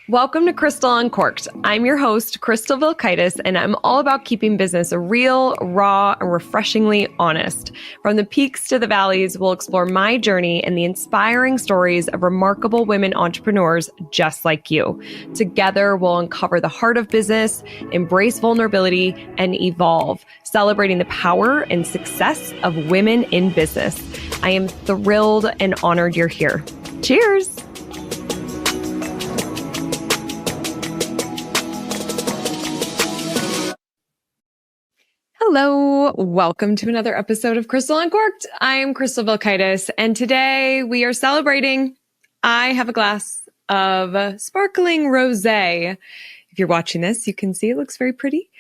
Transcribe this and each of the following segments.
Welcome to Crystal Uncorked. I'm your host, Crystal Vilkaitis, and I'm all about keeping business real, raw, and refreshingly honest. From the peaks to the valleys, we'll explore my journey and the inspiring stories of remarkable women entrepreneurs just like you. Together, we'll uncover the heart of business, embrace vulnerability, and evolve, celebrating the power and success of women in business. I am thrilled and honored you're here. Cheers! Hello, welcome to another episode of Crystal Uncorked. I am Crystal Vilkaitis, and today we are celebrating. I have a glass of sparkling rosé. If you're watching this, you can see it looks very pretty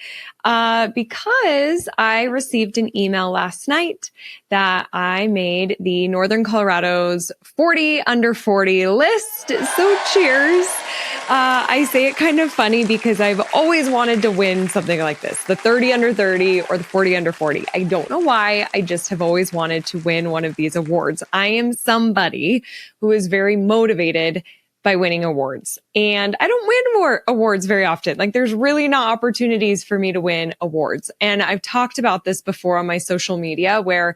because I received an email last night that I made the Northern Colorado's 40 under 40 list. So cheers. I say it kind of funny because I've always wanted to win something like this, the 30 under 30 or the 40 under 40. I don't know why. I just have always wanted to win one of these awards. I am somebody who is very motivated by winning awards. And I don't win more awards very often. Like there's really not opportunities for me to win awards. And I've talked about this before on my social media where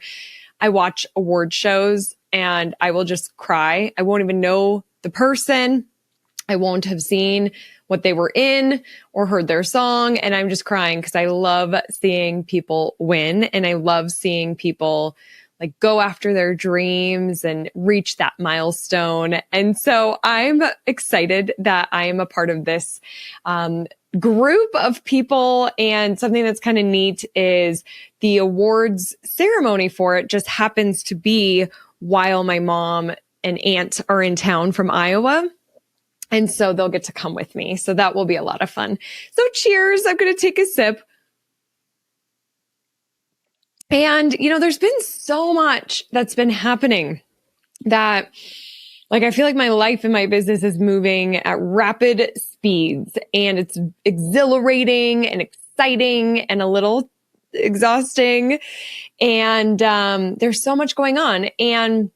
I watch award shows and I will just cry. I won't even know the person. I won't have seen what they were in or heard their song. And I'm just crying because I love seeing people win. And I love seeing people like go after their dreams and reach that milestone. And so I'm excited that I am a part of this group of people. And something that's kind of neat is the awards ceremony for it just happens to be while my mom and aunt are in town from Iowa. And so they'll get to come with me. So that will be a lot of fun. So cheers. I'm going to take a sip. And, you know, there's been so much that's been happening that, like, I feel like my life and my business is moving at rapid speeds, and it's exhilarating and exciting and a little exhausting. And there's so much going on. And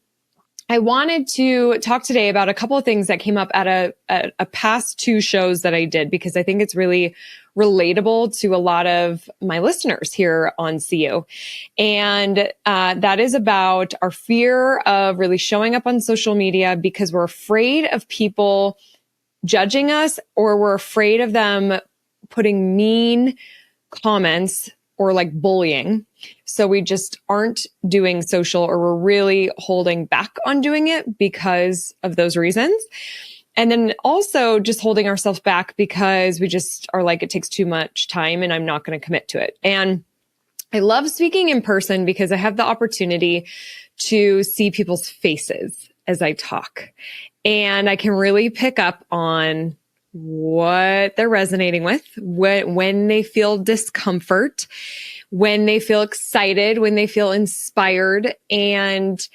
I wanted to talk today about a couple of things that came up at a past two shows that I did, because I think it's really relatable to a lot of my listeners here on CU. And that is about our fear of really showing up on social media because we're afraid of people judging us, or we're afraid of them putting mean comments or like bullying. So we just aren't doing social, or we're really holding back on doing it because of those reasons. And then also just holding ourselves back because we just are like, it takes too much time and I'm not going to commit to it. And I love speaking in person because I have the opportunity to see people's faces as I talk. And I can really pick up on what they're resonating with, when they feel discomfort, when they feel excited, when they feel inspired. And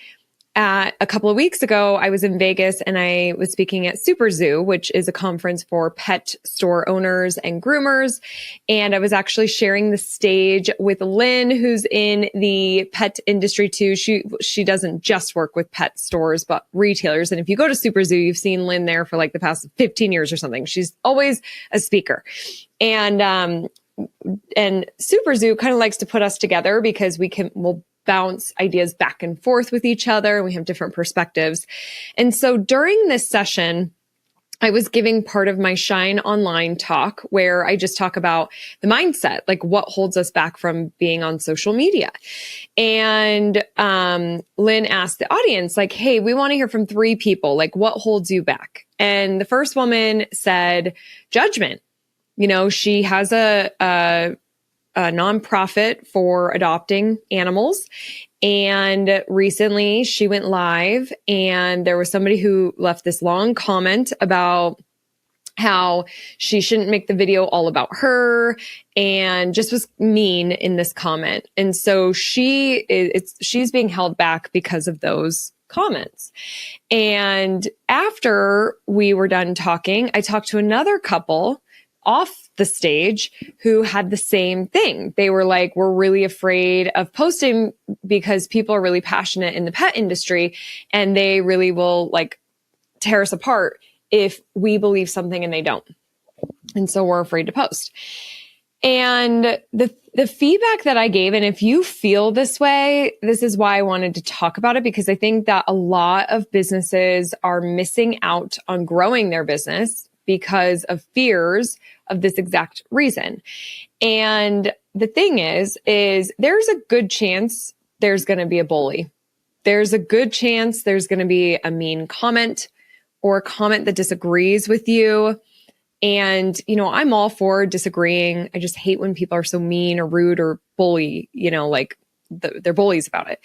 a couple of weeks ago, I was in Vegas and I was speaking at Super Zoo, which is a conference for pet store owners and groomers. And I was actually sharing the stage with Lynn, who's in the pet industry too. She doesn't just work with pet stores, but retailers. And if you go to Super Zoo, you've seen Lynn there for like the past 15 years or something. She's always a speaker. And Super Zoo kind of likes to put us together because we'll bounce ideas back and forth with each other, and we have different perspectives. And so during this session, I was giving part of my Shine Online talk where I just talk about the mindset, like what holds us back from being on social media. And Lynn asked the audience, like, hey, we want to hear from 3 people. Like, what holds you back? And the first woman said, judgment. You know, she has a nonprofit for adopting animals. And recently she went live and there was somebody who left this long comment about how she shouldn't make the video all about her and just was mean in this comment. And so she's being held back because of those comments. And after we were done talking, I talked to another couple off the stage who had the same thing. They were like, we're really afraid of posting because people are really passionate in the pet industry and they really will like tear us apart if we believe something and they don't. And so we're afraid to post. And the feedback that I gave, and if you feel this way, this is why I wanted to talk about it, because I think that a lot of businesses are missing out on growing their business because of fears of this exact reason. And the thing is there's a good chance there's going to be a bully. There's a good chance there's going to be a mean comment or a comment that disagrees with you. And, I'm all for disagreeing. I just hate when people are so mean or rude or bully, they're bullies about it.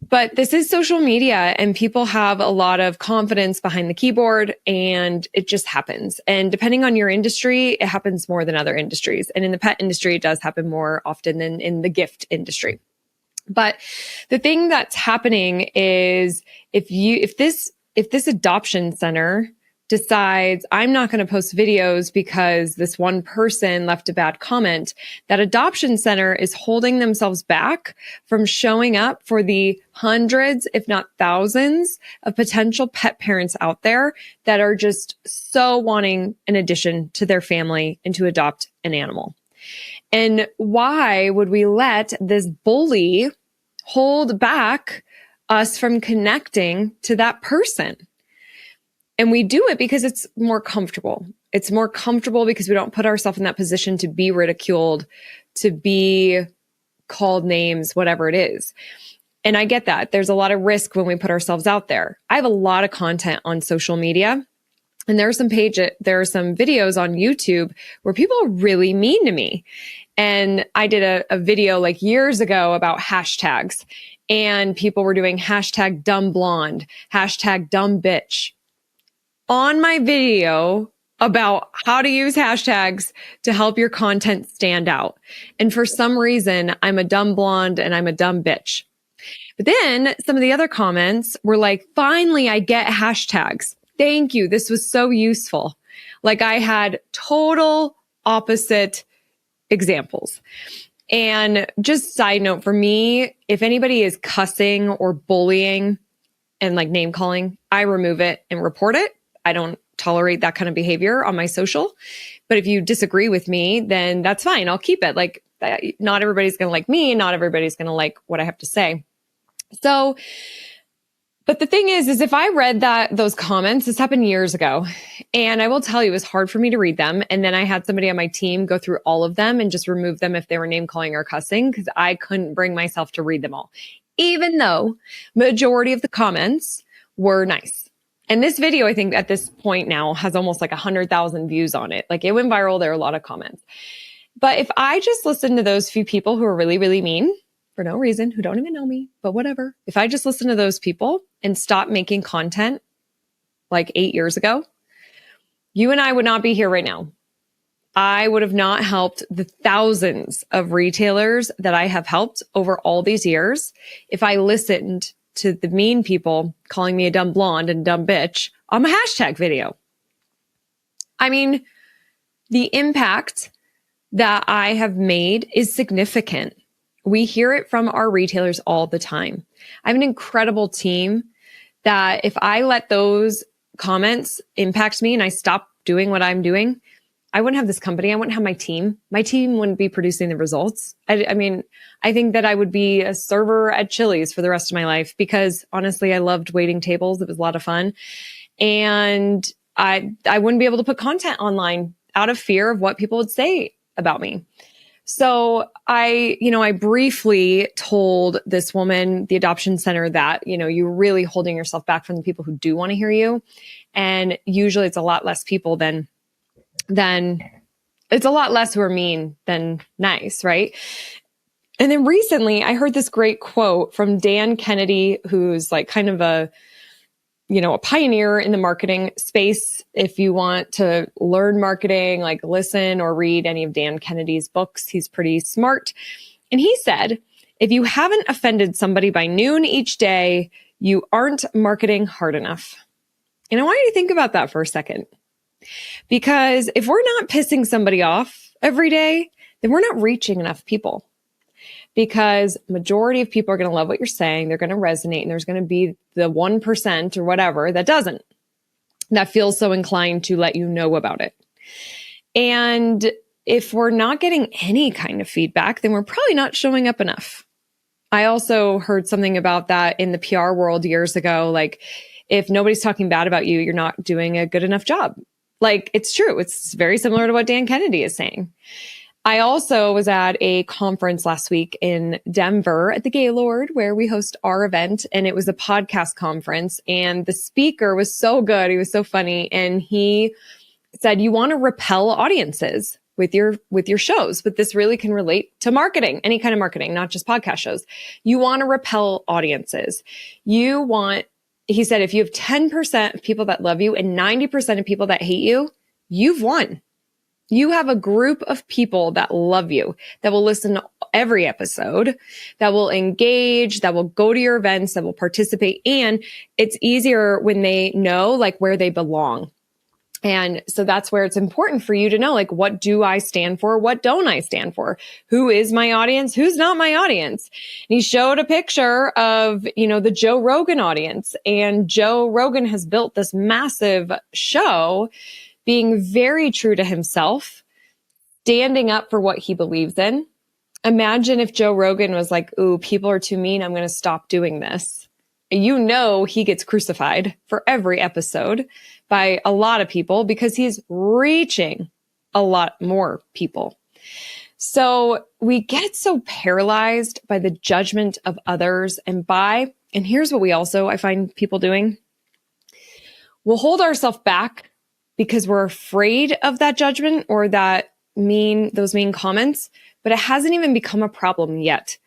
But this is social media and people have a lot of confidence behind the keyboard and it just happens. And depending on your industry, it happens more than other industries. And in the pet industry, it does happen more often than in the gift industry. But the thing that's happening is if this adoption center decides I'm not going to post videos because this one person left a bad comment, that adoption center is holding themselves back from showing up for the hundreds, if not thousands, of potential pet parents out there that are just so wanting an addition to their family and to adopt an animal. And why would we let this bully hold back us from connecting to that person? And we do it because it's more comfortable. It's more comfortable because we don't put ourselves in that position to be ridiculed, to be called names, whatever it is. And I get that. There's a lot of risk when we put ourselves out there. I have a lot of content on social media. And there are some videos on YouTube where people are really mean to me. And I did a video like years ago about hashtags. And people were doing hashtag dumb blonde, hashtag dumb bitch on my video about how to use hashtags to help your content stand out. And for some reason, I'm a dumb blonde and I'm a dumb bitch. But then some of the other comments were like, finally, I get hashtags. Thank you. This was so useful. Like I had total opposite examples. And just side note for me, if anybody is cussing or bullying and like name calling, I remove it and report it. I don't tolerate that kind of behavior on my social. But if you disagree with me, then that's fine. I'll keep it. Like not everybody's going to like me. Not everybody's going to like what I have to say. So, but the thing is if I read those comments, this happened years ago, and I will tell you, it was hard for me to read them. And then I had somebody on my team go through all of them and just remove them if they were name calling or cussing, because I couldn't bring myself to read them all, even though majority of the comments were nice. And this video, I think at this point now has almost like 100,000 views on it. Like it went viral. There are a lot of comments. But if I just listen to those few people who are really, really mean for no reason, who don't even know me, but whatever. If I just listen to those people and stop making content like 8 years ago, you and I would not be here right now. I would have not helped the thousands of retailers that I have helped over all these years if I listened to the mean people calling me a dumb blonde and dumb bitch on my hashtag video. I mean, the impact that I have made is significant. We hear it from our retailers all the time. I have an incredible team that if I let those comments impact me and I stop doing what I'm doing, I wouldn't have this company. I wouldn't have my team. My team wouldn't be producing the results. I mean, I think that I would be a server at Chili's for the rest of my life because honestly, I loved waiting tables. It was a lot of fun. And I wouldn't be able to put content online out of fear of what people would say about me. So I briefly told this woman, the adoption center, that, you're really holding yourself back from the people who do want to hear you. And usually it's a lot less people than it's a lot less who are mean than nice, right? And then recently I heard this great quote from Dan Kennedy, who's like kind of a pioneer in the marketing space. If you want to learn marketing, like listen or read any of Dan Kennedy's books, he's pretty smart. And he said, if you haven't offended somebody by noon each day, you aren't marketing hard enough. And I want you to think about that for a second. Because if we're not pissing somebody off every day, then we're not reaching enough people. Because majority of people are going to love what you're saying. They're going to resonate, and there's going to be the 1% or whatever that doesn't. that feels so inclined to let you know about it. And if we're not getting any kind of feedback, then we're probably not showing up enough. I also heard something about that in the PR world years ago. Like, if nobody's talking bad about you, you're not doing a good enough job. Like, it's true. It's very similar to what Dan Kennedy is saying. I also was at a conference last week in Denver at the Gaylord, where we host our event, and it was a podcast conference, and the speaker was so good. He was so funny. And he said, you want to repel audiences with your shows, but this really can relate to marketing, any kind of marketing, not just podcast shows. You want to repel audiences. He said, if you have 10% of people that love you and 90% of people that hate you, you've won. You have a group of people that love you, that will listen to every episode, that will engage, that will go to your events, that will participate. And it's easier when they know like where they belong. And so that's where it's important for you to know, like, what do I stand for? What don't I stand for? Who is my audience? Who's not my audience? And he showed a picture of, the Joe Rogan audience, and Joe Rogan has built this massive show, being very true to himself, standing up for what he believes in. Imagine if Joe Rogan was like, ooh, people are too mean, I'm going to stop doing this. He gets crucified for every episode by a lot of people because he's reaching a lot more people. So we get so paralyzed by the judgment of others and here's what I find people doing. We'll hold ourselves back because we're afraid of that judgment or those mean comments, but it hasn't even become a problem yet.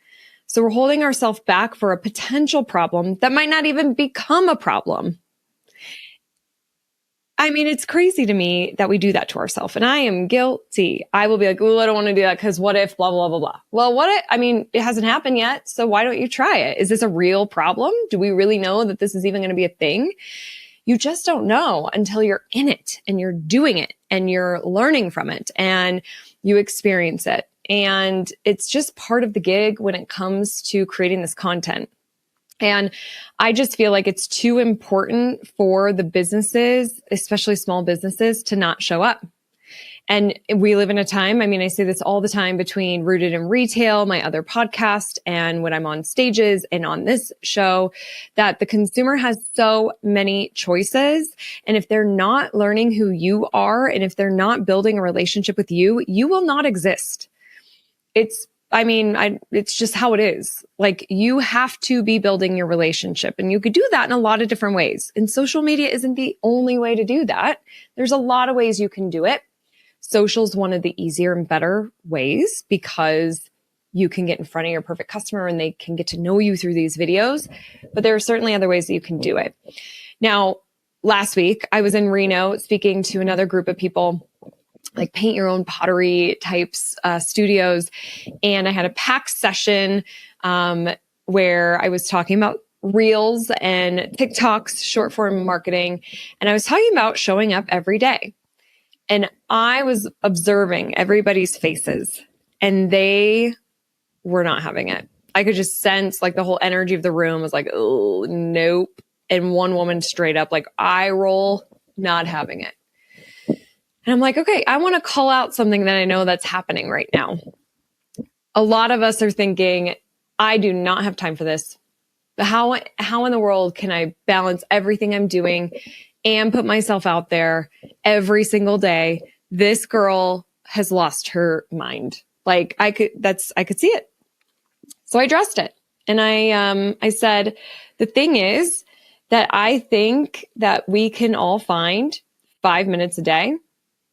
So we're holding ourselves back for a potential problem that might not even become a problem. I mean, it's crazy to me that we do that to ourselves, and I am guilty. I will be like, oh, I don't want to do that because what if blah, blah, blah, blah. Well, it hasn't happened yet. So why don't you try it? Is this a real problem? Do we really know that this is even going to be a thing? You just don't know until you're in it and you're doing it and you're learning from it and you experience it. And it's just part of the gig when it comes to creating this content. And I just feel like it's too important for the businesses, especially small businesses, to not show up. And we live in a time, I say this all the time, between Rooted in Retail, my other podcast, and when I'm on stages and on this show, that the consumer has so many choices. And if they're not learning who you are, and if they're not building a relationship with you, you will not exist. It's just how it is. Like, you have to be building your relationship, and you could do that in a lot of different ways. And social media isn't the only way to do that. There's a lot of ways you can do it. Social's one of the easier and better ways because you can get in front of your perfect customer and they can get to know you through these videos. But there are certainly other ways that you can do it. Now, last week, I was in Reno speaking to another group of people, like paint your own pottery types, studios. And I had a packed session where I was talking about Reels and TikToks, short form marketing. And I was talking about showing up every day. And I was observing everybody's faces, and they were not having it. I could just sense like the whole energy of the room was like, oh, nope. And one woman straight up like eye roll, not having it. And I'm like, okay, I want to call out something that I know that's happening right now. A lot of us are thinking, I do not have time for this. How in the world can I balance everything I'm doing and put myself out there every single day? This girl has lost her mind. Like, I could see it. So I addressed it. And I said, the thing is that I think that we can all find 5 minutes a day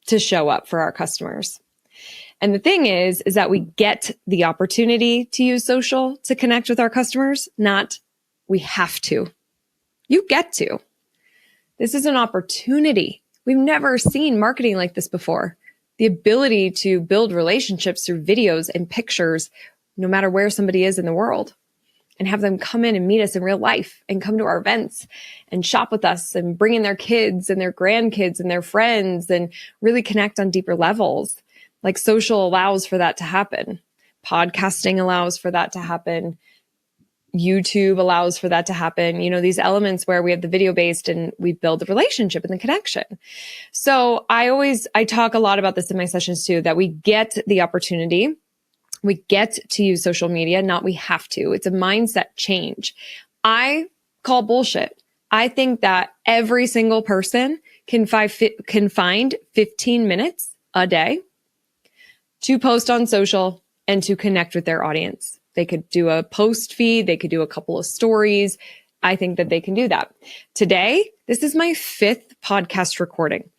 to show up for our customers. And the thing is that we get the opportunity to use social to connect with our customers, not we have to. You get to. This is an opportunity. We've never seen marketing like this before. The ability to build relationships through videos and pictures, no matter where somebody is in the world, and have them come in and meet us in real life and come to our events and shop with us and bring in their kids and their grandkids and their friends and really connect on deeper levels. Like, social allows for that to happen. Podcasting allows for that to happen. YouTube allows for that to happen. These elements where we have the video based and we build the relationship and the connection. So I talk a lot about this in my sessions too, that we get the opportunity. We get to use social media, not we have to. It's a mindset change. I call bullshit. I think that every single person can find 15 minutes a day to post on social and to connect with their audience. They could do a post feed. They could do a couple of stories. I think that they can do that. Today, this is my 5th podcast recording.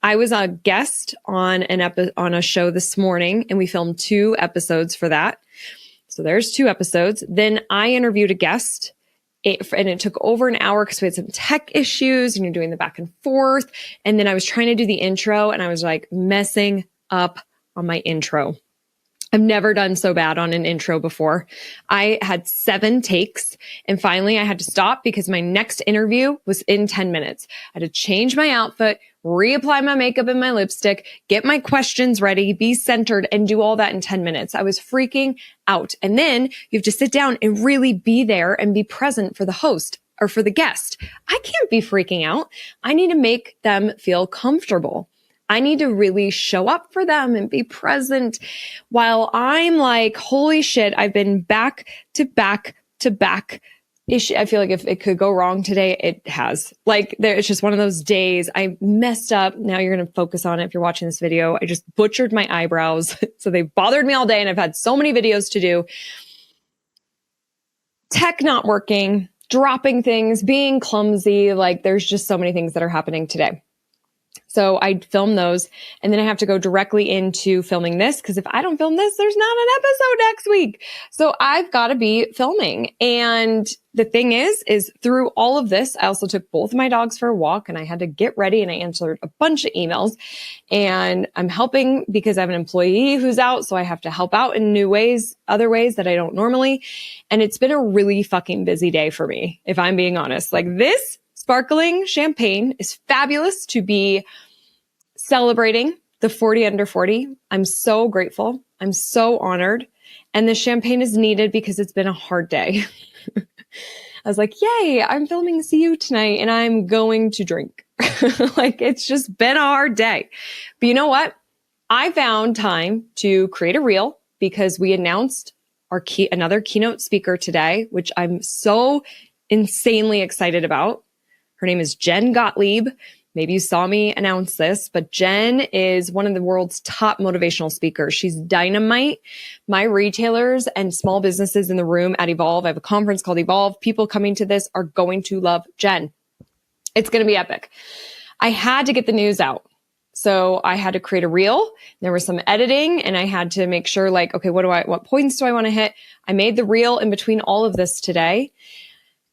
I was a guest on a show this morning, and we filmed 2 episodes for that. So there's 2 episodes. Then I interviewed a guest, and it took over an hour because we had some tech issues, and you're doing the back and forth. And then I was trying to do the intro, and I was like messing up on my intro. I've never done so bad on an intro before. I had 7 takes, and finally I had to stop because my next interview was in 10 minutes. I had to change my outfit, reapply my makeup and my lipstick, get my questions ready, be centered, and do all that in 10 minutes. I was freaking out. And then you have to sit down and really be there and be present for the host or for the guest. I can't be freaking out. I need to make them feel comfortable. I need to really show up for them and be present while I'm like, holy shit, I've been back to back to back. I feel like if it could go wrong today, it has. Like, it's just one of those days. I messed up. Now you're going to focus on it if you're watching this video. I just butchered my eyebrows. So they bothered me all day, and I've had so many videos to do. Tech not working, dropping things, being clumsy. Like, there's just so many things that are happening today. So I film those, and then I have to go directly into filming this, because if I don't film this, there's not an episode next week. So I've got to be filming. And the thing is through all of this, I also took both of my dogs for a walk, and I had to get ready, and I answered a bunch of emails, and I'm helping because I have an employee who's out. So I have to help out in new ways, other ways that I don't normally. And it's been a really fucking busy day for me, if I'm being honest. Like, this sparkling champagne is fabulous to be celebrating the 40 under 40. I'm so grateful. I'm so honored. And the champagne is needed because it's been a hard day. I was like, yay, I'm filming See You tonight, and I'm going to drink. Like, it's just been a hard day. But you know what? I found time to create a reel because we announced another keynote speaker today, which I'm so insanely excited about. Her name is Jen Gottlieb. Maybe you saw me announce this, but Jen is one of the world's top motivational speakers. She's dynamite. My retailers and small businesses in the room at Evolve, I have a conference called Evolve. People coming to this are going to love Jen. It's going to be epic. I had to get the news out. So I had to create a reel. There was some editing, and I had to make sure, like, okay, what points do I want to hit? I made the reel in between all of this today.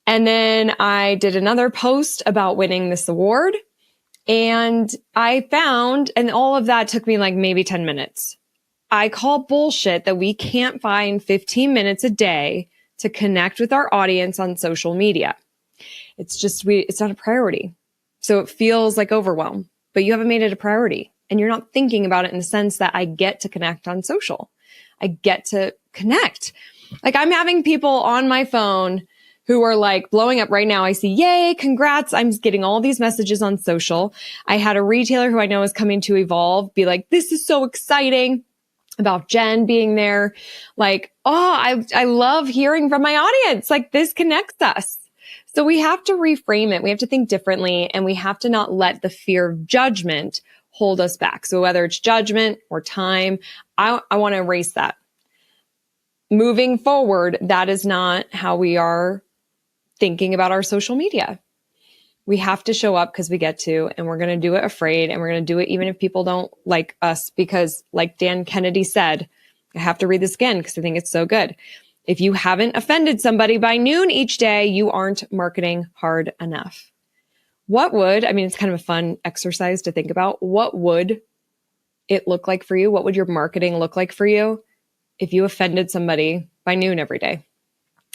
And then I did another post about winning this award. And I found, and all of that took me like maybe 10 minutes. I call bullshit that we can't find 15 minutes a day to connect with our audience on social media. It's not a priority. So it feels like overwhelm, but you haven't made it a priority, and you're not thinking about it in the sense that I get to connect on social. I get to connect. Like, I'm having people on my phone who are like blowing up right now. I see, yay, congrats. I'm getting all these messages on social. I had a retailer who I know is coming to Evolve be like, this is so exciting about Jen being there. Like, oh, I love hearing from my audience. Like, this connects us. So we have to reframe it. We have to think differently, and we have to not let the fear of judgment hold us back. So whether it's judgment or time, I want to erase that. Moving forward, that is not how we are thinking about our social media. We have to show up because we get to, and we're going to do it afraid, and we're going to do it even if people don't like us, because like Dan Kennedy said, I have to read this again because I think it's so good. If you haven't offended somebody by noon each day, you aren't marketing hard enough. It's kind of a fun exercise to think about. What would it look like for you? What would your marketing look like for you if you offended somebody by noon every day?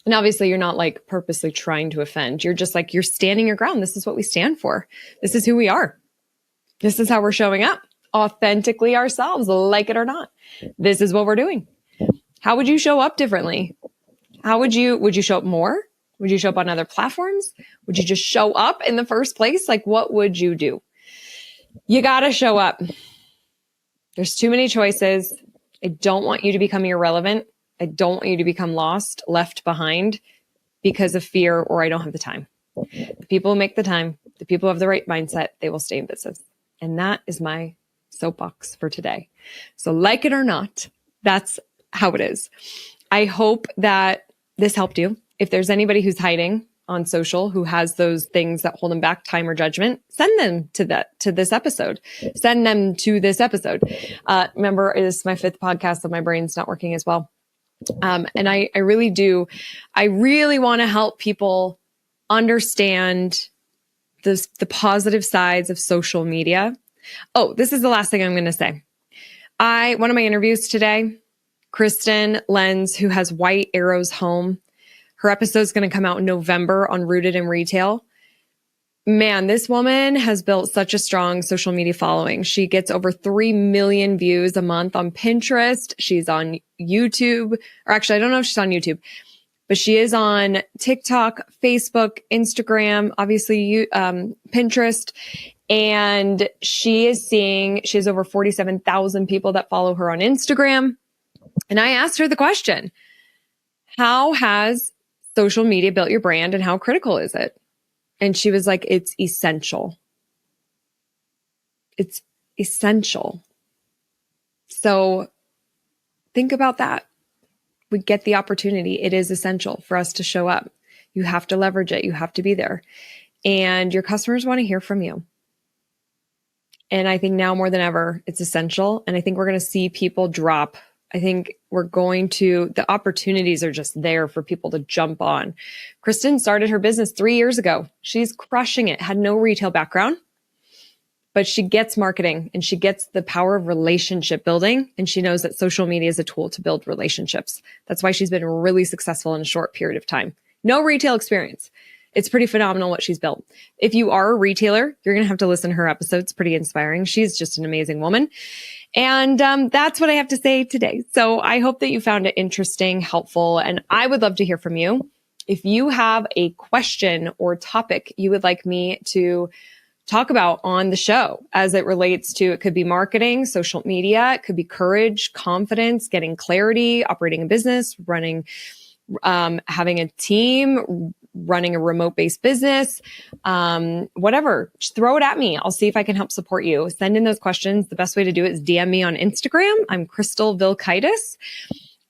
And obviously you're not like purposely trying to offend. You're just like, you're standing your ground. This is what we stand for. This is who we are. This is how we're showing up authentically ourselves, like it or not. This is what we're doing. How would you show up differently? How would you show up more? Would you show up on other platforms? Would you just show up in the first place? Like, what would you do? You got to show up. There's too many choices. I don't want you to become irrelevant. I don't want you to become lost, left behind because of fear or I don't have the time. The people who make the time, the people who have the right mindset, they will stay in business. And that is my soapbox for today. So like it or not, that's how it is. I hope that this helped you. If there's anybody who's hiding on social who has those things that hold them back, time or judgment, send them to this episode. Send them to this episode. Remember, it is my 5th podcast, so my brain's not working as well. And I really do. I really want to help people understand the positive sides of social media. Oh, this is the last thing I'm going to say. One of my interviews today, Kristen Lenz, who has White Arrows Home, her episode is going to come out in November on Rooted in Retail. Man, this woman has built such a strong social media following. She gets over 3 million views a month on Pinterest. She's on YouTube, or actually, I don't know if she's on YouTube, but she is on TikTok, Facebook, Instagram, obviously Pinterest. And she has over 47,000 people that follow her on Instagram. And I asked her the question, how has social media built your brand and how critical is it? And she was like, it's essential. It's essential. So think about that. We get the opportunity. It is essential for us to show up. You have to leverage it. You have to be there. And your customers want to hear from you. And I think now more than ever, it's essential. And I think we're going to see people drop. I think the opportunities are just there for people to jump on. Kristen started her business 3 years ago. She's crushing it, had no retail background, but she gets marketing and she gets the power of relationship building. And she knows that social media is a tool to build relationships. That's why she's been really successful in a short period of time. No retail experience. It's pretty phenomenal what she's built. If you are a retailer, you're going to have to listen to her episodes. Pretty inspiring. She's just an amazing woman. And that's what I have to say today. So I hope that you found it interesting, helpful, and I would love to hear from you. If you have a question or topic you would like me to talk about on the show as it relates to, it could be marketing, social media, it could be courage, confidence, getting clarity, operating a business, having a team, running a remote-based business, whatever, just throw it at me. I'll see if I can help support you. Send in those questions. The best way to do it is DM me on Instagram. I'm Crystal Vilkaitis,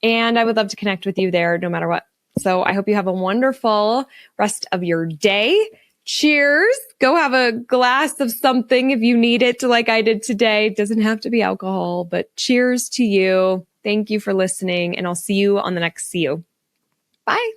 and I would love to connect with you there no matter what. So I hope you have a wonderful rest of your day. Cheers. Go have a glass of something if you need it, like I did today. It doesn't have to be alcohol, but cheers to you. Thank you for listening, and I'll see you on the next See You. Bye.